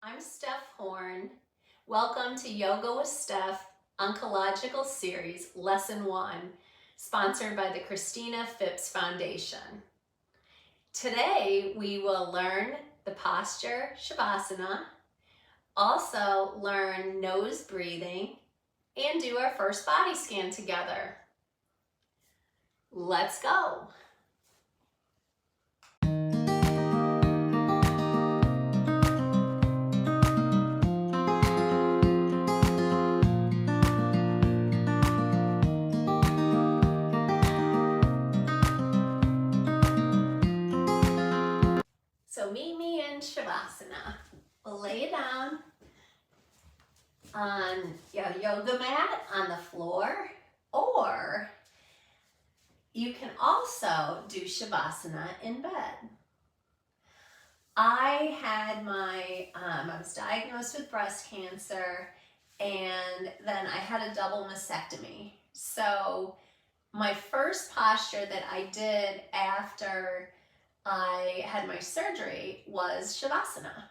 I'm Steph Horn. Welcome to Yoga with Steph Oncological Series Lesson 1, sponsored by the Christina Phipps Foundation. Today we will learn the posture Savasana, also learn nose breathing, and do our first body scan together. Let's go. So meet me in Savasana. We'll lay down on your yoga mat on the floor, or you can also do Savasana in bed. I was diagnosed with breast cancer, and then I had a double mastectomy. So my first posture that I did after I had my surgery was Savasana.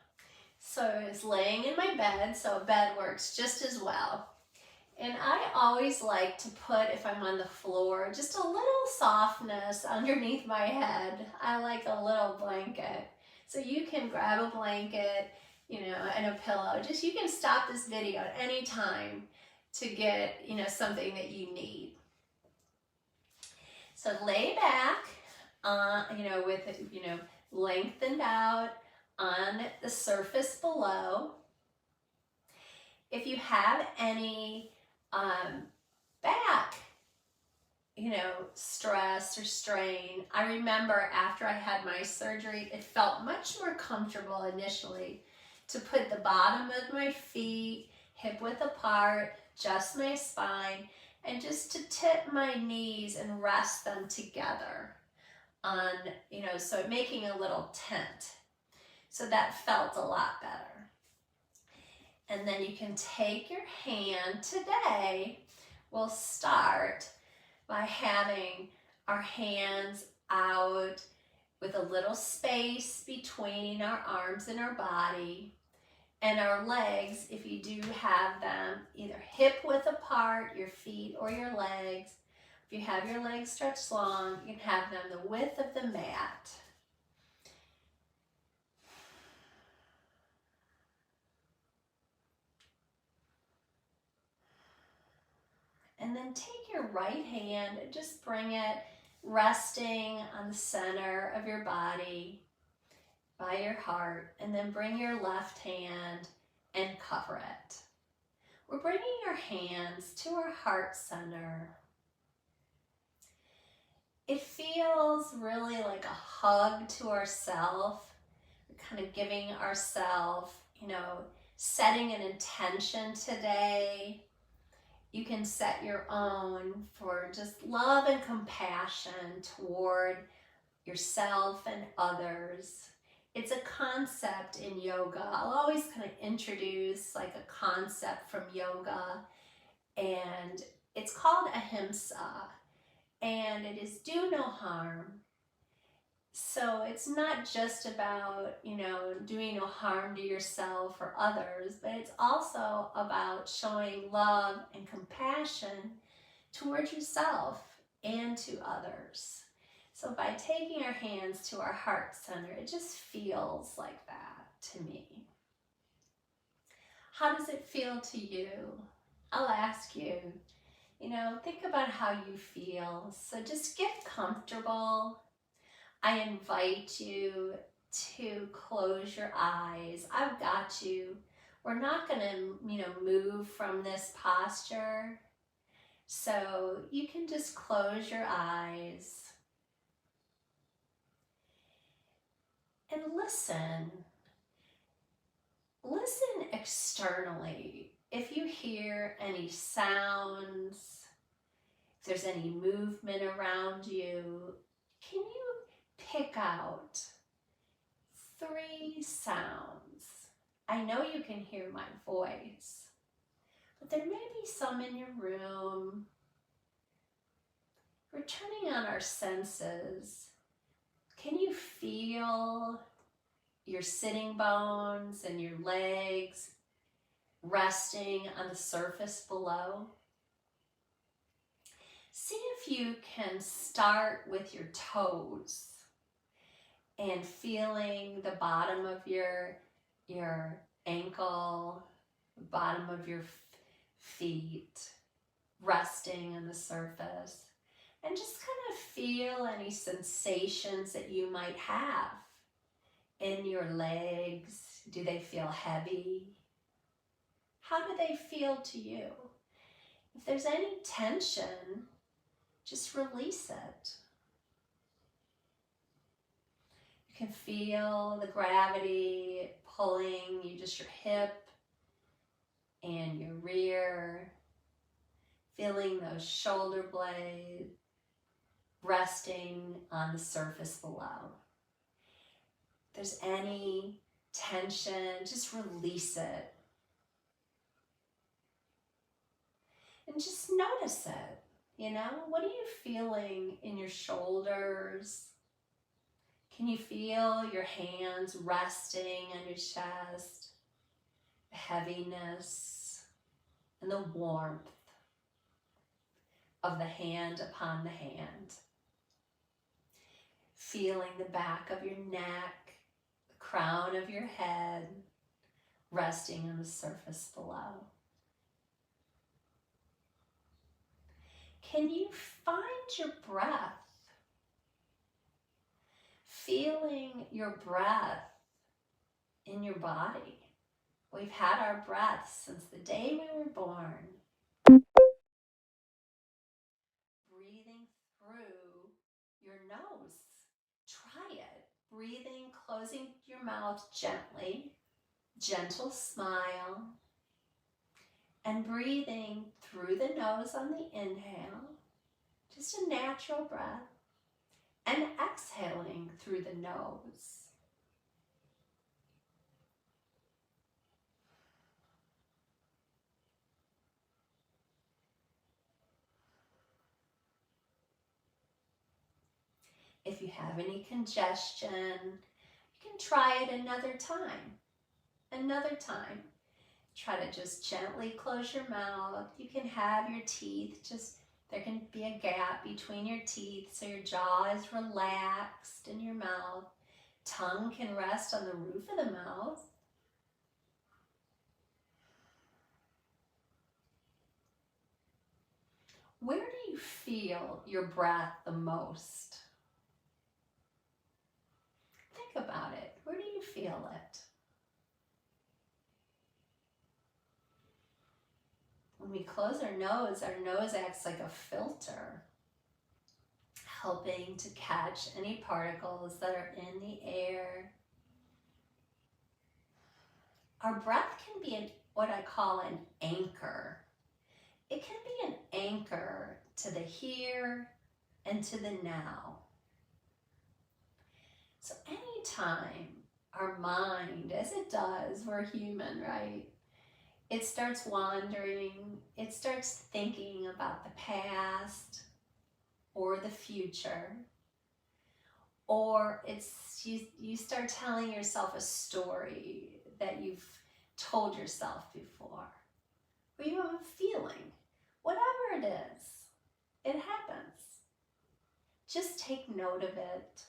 So I was laying in my bed, so a bed works just as well. And I always like to put, if I'm on the floor, just a little softness underneath my head. I like a little blanket. So you can grab a blanket, and a pillow. You can stop this video at any time to get, something that you need. So lay back, with it, lengthened out on the surface below. If you have any back, stress or strain, I remember after I had my surgery, it felt much more comfortable initially to put the bottom of my feet hip width apart, just my spine, and just to tip my knees and rest them together on, so making a little tent. So that felt a lot better. And then you can take your hand. Today, we'll start by having our hands out with a little space between our arms and our body, and our legs, if you do have them, either hip width apart, your feet or your legs. If you have your legs stretched long, you can have them the width of the mat. And then take your right hand and just bring it resting on the center of your body by your heart, and then bring your left hand and cover it. We're bringing our hands to our heart center. It feels really like a hug to ourselves. We're kind of giving ourselves, setting an intention today. You can set your own for just love and compassion toward yourself and others. It's a concept in yoga. I'll always kind of introduce like a concept from yoga, and it's called ahimsa, and it is do no harm. So it's not just about, doing no harm to yourself or others, but it's also about showing love and compassion towards yourself and to others. So by taking our hands to our heart center, it just feels like that to me. How does it feel to you? I'll ask you, think about how you feel. So just get comfortable. I invite you to close your eyes. I've got you. We're not going to, move from this posture. So you can just close your eyes and listen. Listen externally. If you hear any sounds, if there's any movement around you, can you pick out 3 sounds? I know you can hear my voice, but there may be some in your room. We're turning on our senses. Can you feel your sitting bones and your legs resting on the surface below. See if you can start with your toes and feeling the bottom of your ankle, the bottom of your feet resting on the surface. And just kind of feel any sensations that you might have in your legs. Do they feel heavy? How do they feel to you? If there's any tension, just release it. You can feel the gravity pulling you, just your hip and your rear, feeling those shoulder blades resting on the surface below. If there's any tension, just release it. And just notice it, you know? What are you feeling in your shoulders? Can you feel your hands resting on your chest? The heaviness and the warmth of the hand upon the hand. Feeling the back of your neck, the crown of your head resting on the surface below. Can you find your breath? Feeling your breath in your body. We've had our breath since the day we were born. Breathing through your nose. Try it. Breathing, closing your mouth gently. Gentle smile. And breathing through the nose on the inhale. Just a natural breath. And exhaling through the nose. If you have any congestion, you can try it another time. Another time. Try to just gently close your mouth. You can have your teeth, there can be a gap between your teeth so your jaw is relaxed in your mouth. Tongue can rest on the roof of the mouth. Where do you feel your breath the most? Think about it. Where do you feel it? When we close our nose acts like a filter, helping to catch any particles that are in the air. Our breath can be what I call an anchor. It can be an anchor to the here and to the now. So anytime our mind, as it does, we're human, right? It starts wandering, it starts thinking about the past or the future, or you start telling yourself a story that you've told yourself before, or you have a feeling, whatever it is, it happens. Just take note of it.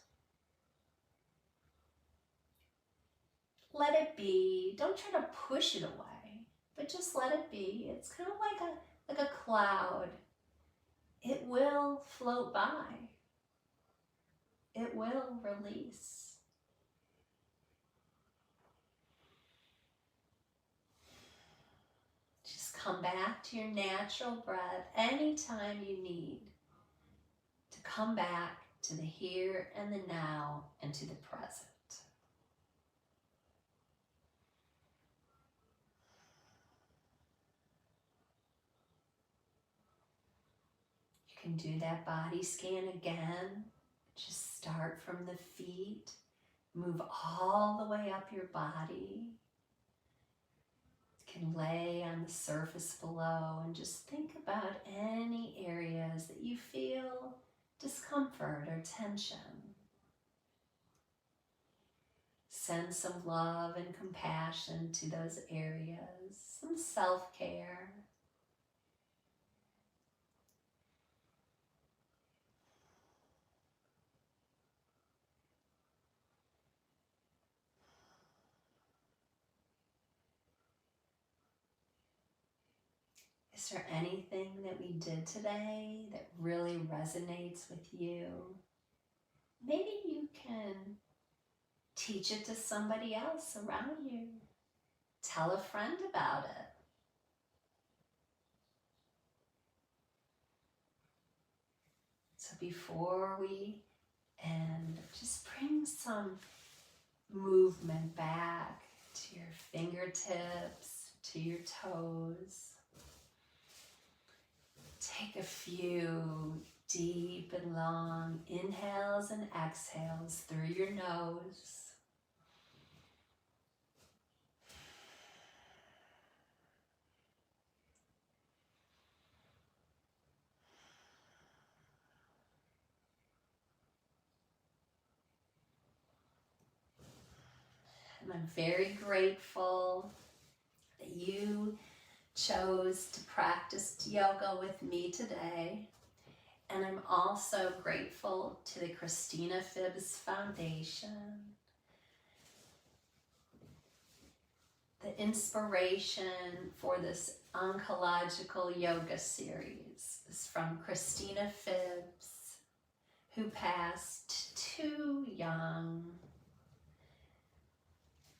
Let it be. Don't try to push it away, but just let it be. It's kind of like a cloud. It will float by. It will release. Just come back to your natural breath anytime you need to come back to the here and the now and to the present. You can do that body scan again. Just start from the feet, move all the way up your body. You can lay on the surface below and just think about any areas that you feel discomfort or tension. send some love and compassion to those areas, some self-care. Is there anything that we did today that really resonates with you? Maybe you can teach it to somebody else around you. Tell a friend about it. So before we end, just bring some movement back to your fingertips, to your toes. Take a few deep and long inhales and exhales through your nose. And I'm very grateful that you chose to practice yoga with me today. And I'm also grateful to the Christina Phipps Foundation. The inspiration for this oncological yoga series is from Christina Phipps, who passed too young.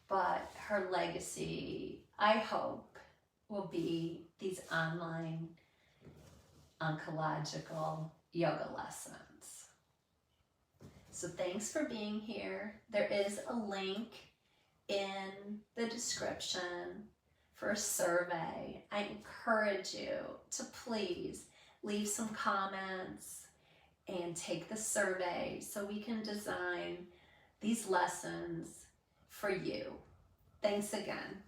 But her legacy, I hope, will be these online oncological yoga lessons. So thanks for being here. There is a link in the description for a survey. I encourage you to please leave some comments and take the survey so we can design these lessons for you. Thanks again.